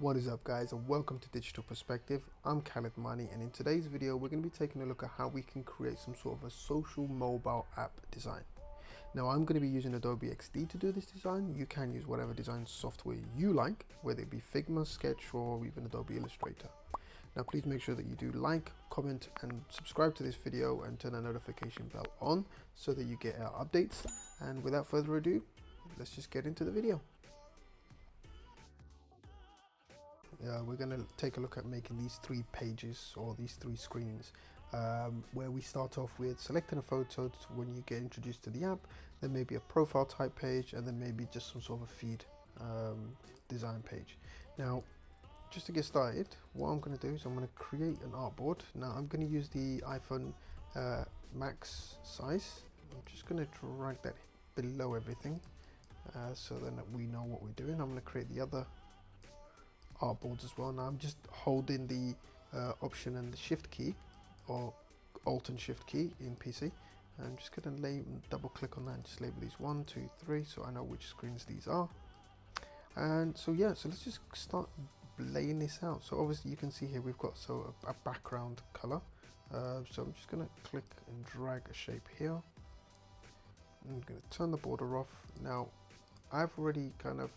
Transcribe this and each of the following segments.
What is up, guys, and welcome to Digital Perspective. I'm Khaled Mani, and in today's video we're going to be taking a look at how we can create some sort of a social mobile app design. Now I'm going to be using Adobe XD to do this design. You can use whatever design software you like, whether it be Figma, Sketch, or even Adobe Illustrator. Now please make sure that you do like, comment and subscribe to this video and turn the notification bell on so that you get our updates. And without further ado, let's just get into the video. We're going to take a look at making these three pages or these three screens, where we start off with selecting a photo when you get introduced to the app, then maybe a profile type page, and then maybe just some sort of a feed design page. Now just to get started, what I'm going to do is I'm going to create an artboard. Now I'm going to use the iPhone max size. I'm just going to drag that below everything so then we know what we're doing. I'm going to create the other artboards as well. Now I'm just holding the option and the shift key, or alt and shift key in PC. I'm just going to double click on that and just label these 1, 2, 3 so I know which screens these are. And so yeah, so let's just start laying this out. So obviously you can see here we've got a background color. So I'm just going to click and drag a shape here. I'm going to turn the border off. Now I've already kind of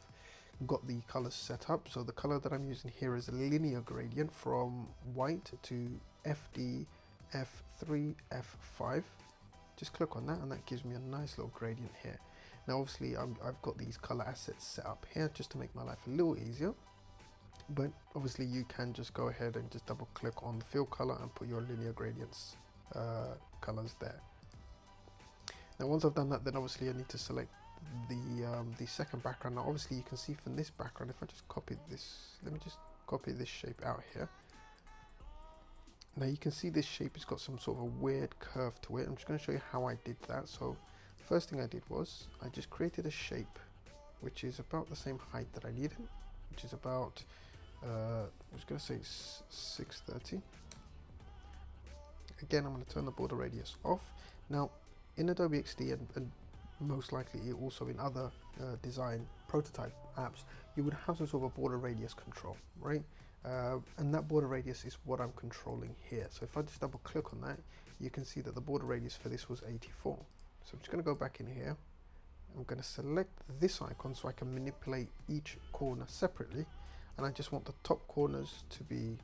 got the colors set up, so the color that I'm using here is a linear gradient from white to FD, F3, F5. Just click on that and that gives me a nice little gradient here. Now obviously I've got these color assets set up here just to make my life a little easier, but obviously you can just go ahead and just double click on the fill color and put your linear gradients colors there. Now once I've done that, then obviously I need to select the second background. Now obviously you can see from this background, if I just copy this, let me just copy this shape out here. Now you can see this shape has got some sort of a weird curve to it. I'm just going to show you how I did that. So first thing I did was I just created a shape which is about the same height that I needed, which is about I was going to say 630. Again, I'm going to turn the border radius off. Now in Adobe XD and most likely also in other design prototype apps, you would have some sort of a border radius control, right? And that border radius is what I'm controlling here. So if I just double click on that, you can see that the border radius for this was 84. So I'm just going to go back in here. I'm going to select this icon so I can manipulate each corner separately, and I just want the top corners to be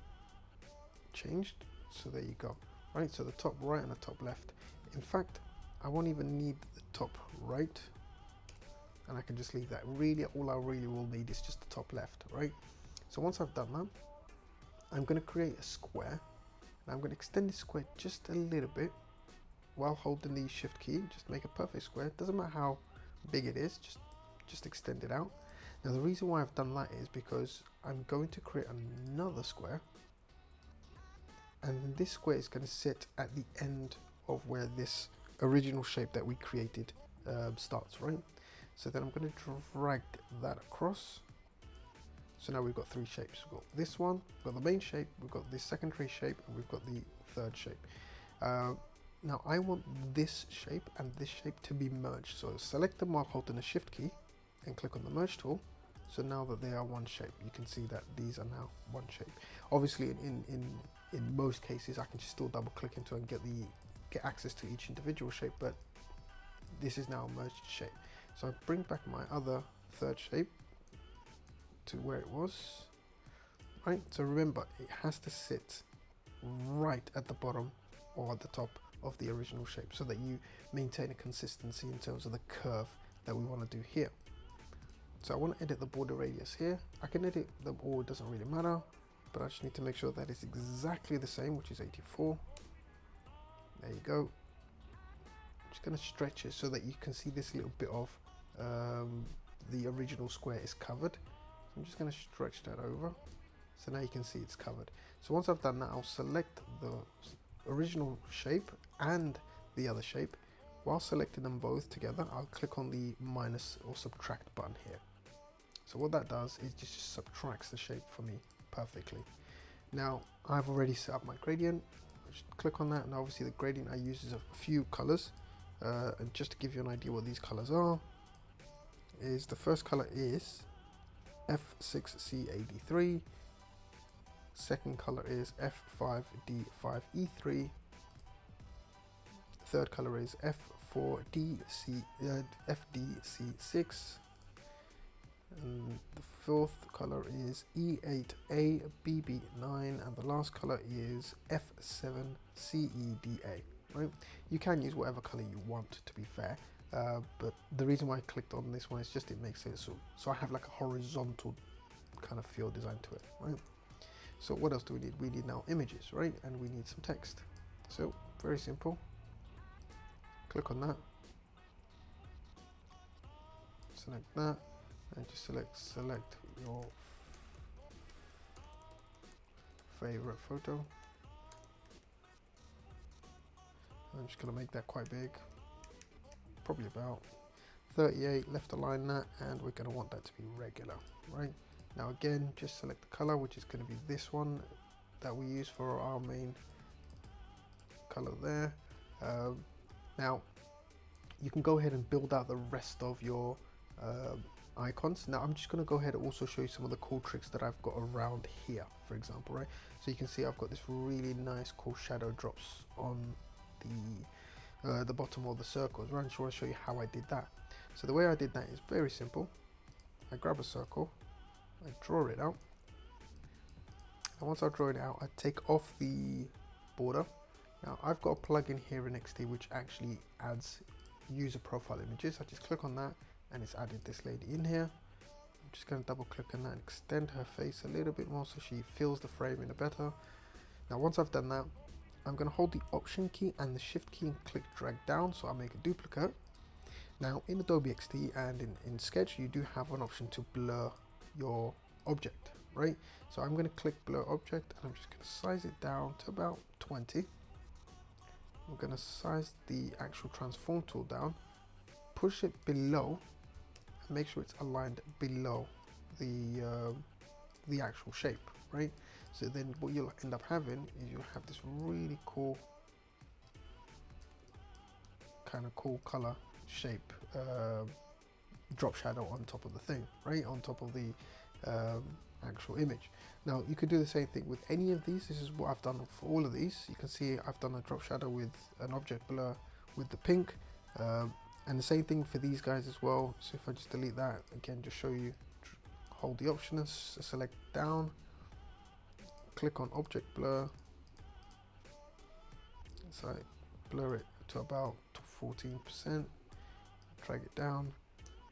changed. So there you go, right? So the top right and the top left. In fact, I won't even need the top right, and I can just leave that. Really, all I really will need is just the top left, right? So once I've done that, I'm going to create a square, and I'm going to extend this square just a little bit while holding the shift key. Just make a perfect square. Doesn't matter how big it is, just extend it out. Now the reason why I've done that is because I'm going to create another square, and this square is going to sit at the end of where this original shape that we created starts, right? So then I'm going to drag that across. So now we've got three shapes. We've got this one, we've got the main shape, we've got this secondary shape, and we've got the third shape. Now I want this shape and this shape to be merged. So select them while holding the shift key and click on the merge tool. So now that they are one shape, you can see that these are now one shape. Obviously in most cases I can just still double click into it and get access to each individual shape, but this is now a merged shape. So I bring back my other third shape to where it was, right? So remember, it has to sit right at the bottom or at the top of the original shape so that you maintain a consistency in terms of the curve that we want to do here. So I want to edit the border radius here. I can edit them all, it doesn't really matter, but I just need to make sure that it's exactly the same, which is 84. There you go. I'm just going to stretch it so that you can see this little bit of the original square is covered. So I'm just going to stretch that over. So now you can see it's covered. So once I've done that, I'll select the original shape and the other shape. While selecting them both together, I'll click on the minus or subtract button here. So what that does is just subtracts the shape for me perfectly. Now I've already set up my gradient. Just click on that, and obviously the gradient I use is a few colors, and just to give you an idea what these colors are, is the first color is F6C83. Second color is F5D5E3. Third color is FDC6. And the fourth color is E8ABB9, and the last color is F7CEDA. Right? You can use whatever color you want, to be fair, but the reason why I clicked on this one is just it makes it so I have like a horizontal kind of feel design to it. Right? So what else do we need? We need now images, right? And we need some text. So very simple. Click on that. Select that. And just select your favorite photo. I'm just going to make that quite big, probably about 38. Left align that, and we're going to want that to be regular, right? Now again, just select the color, which is going to be this one that we use for our main color there. Now you can go ahead and build out the rest of your icons. Now I'm just going to go ahead and also show you some of the cool tricks that I've got around here, for example, right? So you can see I've got this really nice cool shadow drops on the bottom of the circles, right? I just want to show you how I did that. So the way I did that is very simple. I grab a circle, I draw it out, and once I draw it out, I take off the border. Now I've got a plugin here in XD which actually adds user profile images. I just click on that, and it's added this lady in here. I'm just going to double click on that and extend her face a little bit more so she feels the frame in a better. Now once I've done that, I'm going to hold the Option key and the Shift key and click drag down so I make a duplicate. Now in Adobe XD and in Sketch, you do have an option to blur your object, right? So I'm going to click blur object, and I'm just going to size it down to about 20. I'm going to size the actual transform tool down, push it below, and make sure it's aligned below the actual shape, right? So then what you'll end up having is you'll have this really cool kind of cool color shape drop shadow on top of the thing, right? On top of the actual image. Now you could do the same thing with any of these. This is what I've done for all of these. You can see I've done a drop shadow with an object blur with the pink, and the same thing for these guys as well. So if I just delete that again, just show you, hold the option and select down, click on object blur, so I blur it to about 14%, drag it down,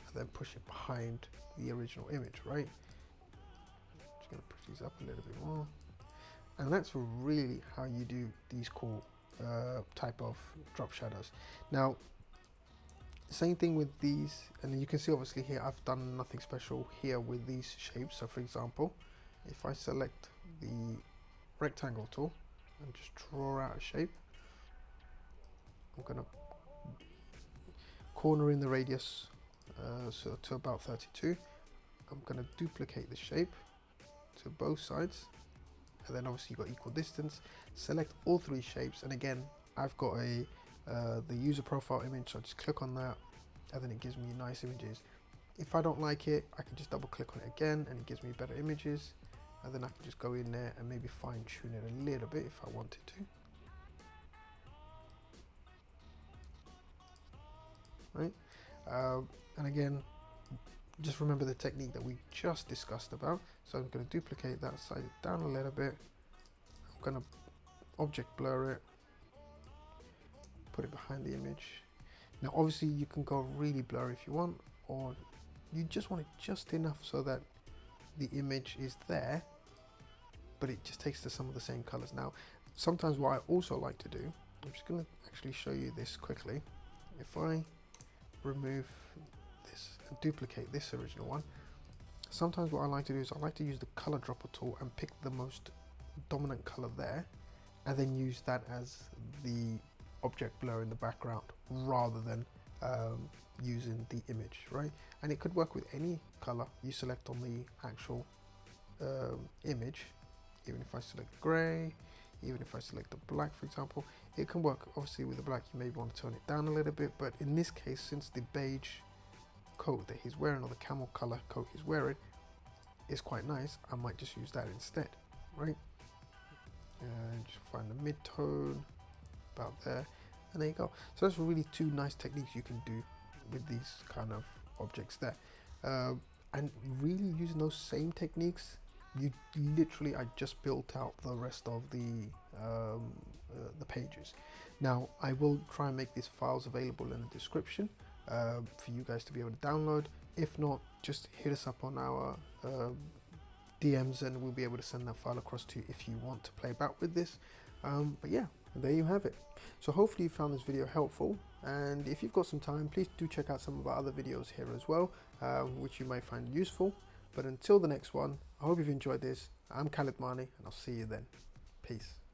and then push it behind the original image, right? Just going to push these up a little bit more, and that's really how you do these cool type of drop shadows. Now same thing with these, and you can see obviously here I've done nothing special here with these shapes. So for example, if I select the rectangle tool and just draw out a shape, I'm going to corner in the radius so to about 32. I'm going to duplicate the shape to both sides, and then obviously you've got equal distance. Select all three shapes, and again I've got a the user profile image, so I just click on that, and then it gives me nice images. If I don't like it, I can just double click on it again, and it gives me better images, and then I can just go in there and maybe fine tune it a little bit if I wanted to. Right, and again, just remember the technique that we just discussed about. So I'm going to duplicate that, size it down a little bit. I'm going to object blur it, put it behind the image. Now obviously you can go really blurry if you want, or you just want it just enough so that the image is there, but it just takes to some of the same colors. Now sometimes what I also like to do, I'm just going to actually show you this quickly. If I remove this and duplicate this original one, sometimes what I like to do is I like to use the color dropper tool and pick the most dominant color there, and then use that as the object blur in the background rather than using the image, right? And it could work with any color you select on the actual image. Even if I select gray, even if I select the black, for example, it can work. Obviously with the black you may want to turn it down a little bit, but in this case, since the beige coat that he's wearing, or the camel color coat he's wearing, is quite nice, I might just use that instead, right? And just find the mid-tone about there, and there you go. So that's really two nice techniques you can do with these kind of objects there. And really using those same techniques, you literally, I just built out the rest of the pages. Now I will try and make these files available in the description for you guys to be able to download. If not, just hit us up on our DMs and we'll be able to send that file across to you if you want to play about with this. But yeah, there you have it. So hopefully you found this video helpful, and if you've got some time, please do check out some of our other videos here as well, which you might find useful. But until the next one, I hope you've enjoyed this. I'm Khalid Mani, and I'll see you then. Peace.